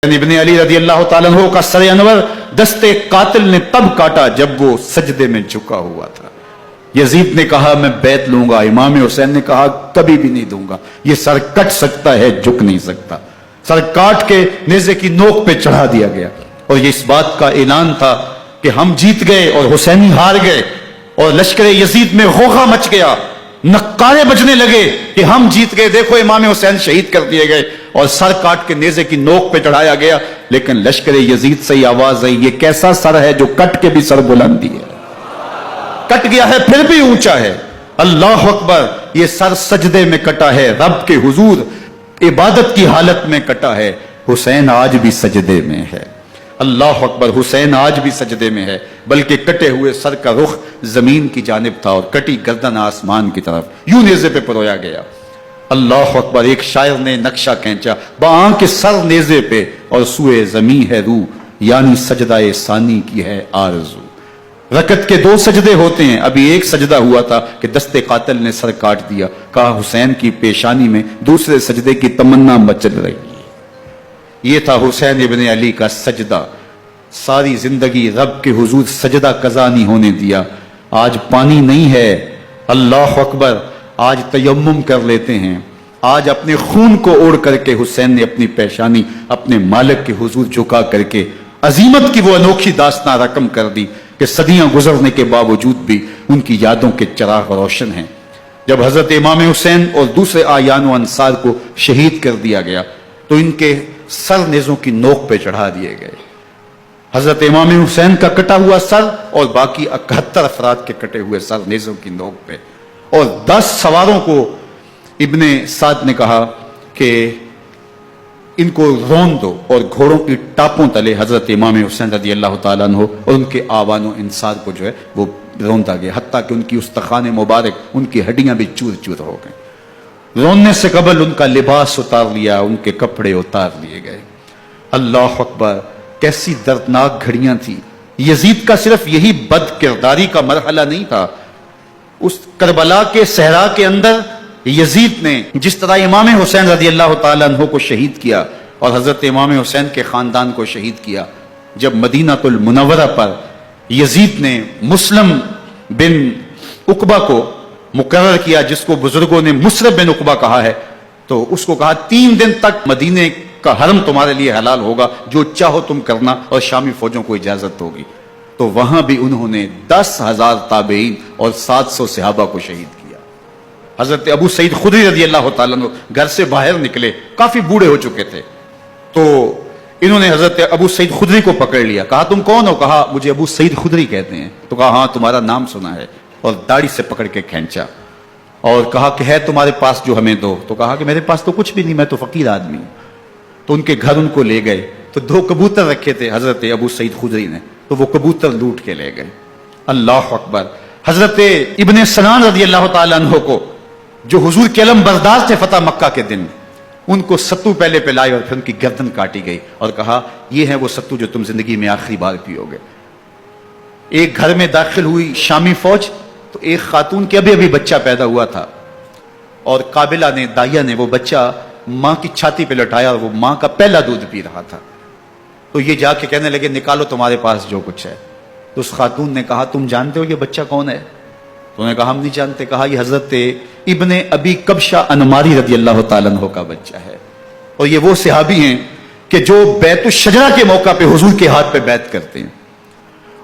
ابن علی رضی اللہ تعالیٰ عنہ کا سر انور دستے قاتل نے تب کاٹا جب وہ سجدے میں جھکا ہوا تھا۔ یزید نے کہا میں بیعت لوں گا، امام حسین نے کہا کبھی بھی نہیں دوں گا، یہ سر کٹ سکتا ہے جھک نہیں سکتا۔ سر کاٹ کے نیزے کی نوک پہ چڑھا دیا گیا اور یہ اس بات کا اعلان تھا کہ ہم جیت گئے اور حسینی ہار گئے، اور لشکر یزید میں غوغا مچ گیا، نقارے بجنے لگے کہ ہم جیت گئے، دیکھو امام حسین شہید کر دیے گئے، اور سر کاٹ کے نیزے کی نوک پہ چڑھایا گیا۔ لیکن لشکر یزید سے یہ آواز آئی یہ کیسا سر ہے جو کٹ کے بھی سر بلندی ہے، کٹ گیا ہے پھر بھی اونچا ہے۔ اللہ اکبر، یہ سر سجدے میں کٹا ہے، رب کے حضور عبادت کی حالت میں کٹا ہے۔ حسین آج بھی سجدے میں ہے، اللہ اکبر، حسین آج بھی سجدے میں ہے، بلکہ کٹے ہوئے سر کا رخ زمین کی جانب تھا اور کٹی گردن آسمان کی طرف، یوں نیزے پہ پرویا گیا۔ اللہ اکبر، ایک شاعر نے نقشہ کھینچا، بآنکھ سر نیزے پہ اور سوئے زمین ہے روح، یعنی سجدہ ثانی کی ہے آرزو۔ رکعت کے 2 سجدے ہوتے ہیں، ابھی ایک سجدہ ہوا تھا کہ دستے قاتل نے سر کاٹ دیا، کہا حسین کی پیشانی میں دوسرے سجدے کی تمنا مچل رہی ہے۔ یہ تھا حسین ابن علی کا سجدہ، ساری زندگی رب کے حضور سجدہ قضا نہیں ہونے دیا۔ آج پانی نہیں ہے، اللہ اکبر، آج تیمم کر لیتے ہیں، آج اپنے خون کو اوڑ کر کے حسین نے اپنی پیشانی اپنے مالک کے حضور جھکا کر کے عظیمت کی وہ انوکھی داستان رقم کر دی کہ صدیاں گزرنے کے باوجود بھی ان کی یادوں کے چراغ روشن ہیں۔ جب حضرت امام حسین اور دوسرے آیان و انصار کو شہید کر دیا گیا تو ان کے سر نیزوں کی نوک پہ چڑھا دیے گئے۔ حضرت امام حسین کا کٹا ہوا سر اور باقی 71 افراد کے کٹے ہوئے سر نیزوں کی نوک پہ، اور 10 سواروں کو ابن سعد نے کہا کہ ان کو رون دو، اور گھوڑوں کی ٹاپوں تلے حضرت امام حسین رضی اللہ تعالیٰ عنہ اور ان کے آوان و انصار کو جو ہے وہ روندا گیا، حتیٰ کہ ان کی استخوان مبارک، ان کی ہڈیاں بھی چور چور ہو گئیں۔ روننے سے قبل ان کا لباس اتار لیا، ان کے کپڑے اتار لیے گئے۔ اللہ اکبر، کیسی دردناک گھڑیاں تھیں۔ یزید کا صرف یہی بد کرداری کا مرحلہ نہیں تھا، اس کربلا کے صحرا کے اندر یزید نے جس طرح امام حسین رضی اللہ تعالیٰ عنہ کو شہید کیا اور حضرت امام حسین کے خاندان کو شہید کیا، جب مدینہ المنورہ پر یزید نے مسلم بن عقبہ کو مقرر کیا، جس کو بزرگوں نے مصرب بن عقبہ کہا ہے، تو اس کو کہا 3 دن تک مدینے کا حرم تمہارے لیے حلال ہوگا، جو چاہو تم کرنا، اور شامی فوجوں کو اجازت ہوگی۔ تو وہاں بھی انہوں نے 10,000 تابعین اور 700 صحابہ کو شہید کیا۔ حضرت ابو سعید خدری رضی اللہ تعالیٰ عنہ گھر سے باہر نکلے، کافی بوڑھے ہو چکے تھے، تو انہوں نے حضرت ابو سعید خدری کو پکڑ لیا، کہا تم کون ہو؟ کہا مجھے ابو سعید خدری کہتے ہیں۔ تو کہا ہاں تمہارا نام سنا ہے، اور داڑھی سے پکڑ کے کھینچا اور کہا کہ ہے تمہارے پاس جو ہمیں دو؟ تو کہا کہ میرے پاس تو کچھ بھی نہیں، میں تو فقیر آدمی ہوں۔ تو ان کے گھر ان کو لے گئے، تو 2 کبوتر رکھے تھے حضرت ابو سعید خدری نے، تو وہ کبوتر لوٹ کے لے گئے۔ اللہ اکبر، حضرت ابن سنان رضی اللہ تعالیٰ عنہ کو جو حضور کے علم بردار تھے فتح مکہ کے دن، ان کو ستو پہلے پہ لائے اور پھر ان کی گردن کاٹی گئی اور کہا یہ ہے وہ ستو جو تم زندگی میں آخری بار پیو گے۔ ایک گھر میں داخل ہوئی شامی فوج، تو ایک خاتون کے ابھی بچہ پیدا ہوا تھا، اور قابلہ نے، دائیا نے وہ بچہ ماں کی چھاتی پہ لٹایا اور وہ ماں کا پہلا دودھ پی رہا تھا۔ تو یہ جا کے کہنے لگے نکالو تمہارے پاس جو کچھ ہے۔ تو اس خاتون نے کہا تم جانتے ہو یہ بچہ کون ہے؟ تو انہوں نے کہا ہم نہیں جانتے۔ کہا یہ حضرت ابن ابی کبشہ انماری رضی اللہ تعالیٰ عنہ کا بچہ ہے، اور یہ وہ صحابی ہیں کہ جو بیعت الشجرہ کے موقع پہ حضور کے ہاتھ پہ بیعت کرتے ہیں۔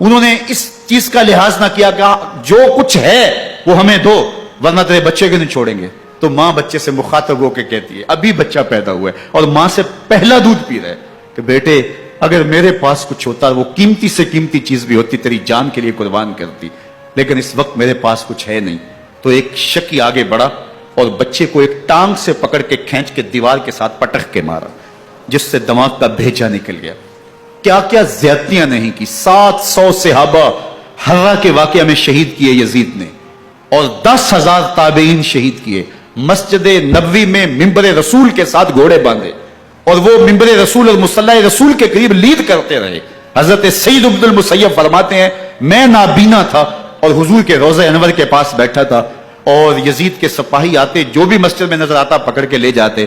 انہوں نے اس چیز کا لحاظ نہ کیا کہ جو کچھ ہے وہ ہمیں دو ورنہ تیرے بچے کو نہیں چھوڑیں گے۔ تو ماں بچے سے مخاطب ہو کے کہتی ہے، ابھی بچہ پیدا ہوا ہے اور ماں سے پہلا دودھ پی رہا ہے، کہ بیٹے اگر میرے پاس کچھ ہوتا، وہ قیمتی سے قیمتی چیز بھی ہوتی، تیری جان کے لیے قربان کرتی، لیکن اس وقت میرے پاس کچھ ہے نہیں۔ تو ایک شکی آگے بڑھا اور بچے کو ایک ٹانگ سے پکڑ کے کھینچ کے دیوار کے ساتھ پٹخ کے مارا، جس سے دماغ کا بھیجا نکل گیا۔ کیا کیا زیادتیاں نہیں کی۔ 700 صحابہ حرہ کے واقعہ میں شہید کیے یزید نے، اور 10,000 تابعین شہید کیے۔ مسجد نبوی میں ممبر رسول کے ساتھ گھوڑے باندھے، اور وہ ممبر رسول اور مصلی رسول کے قریب لیڈ کرتے رہے۔ حضرت سعید بن المسیب فرماتے ہیں میں نابینا تھا اور حضور کے روضہ انور کے پاس بیٹھا تھا، اور یزید کے سپاہی آتے، جو بھی مسجد میں نظر آتا پکڑ کے لے جاتے۔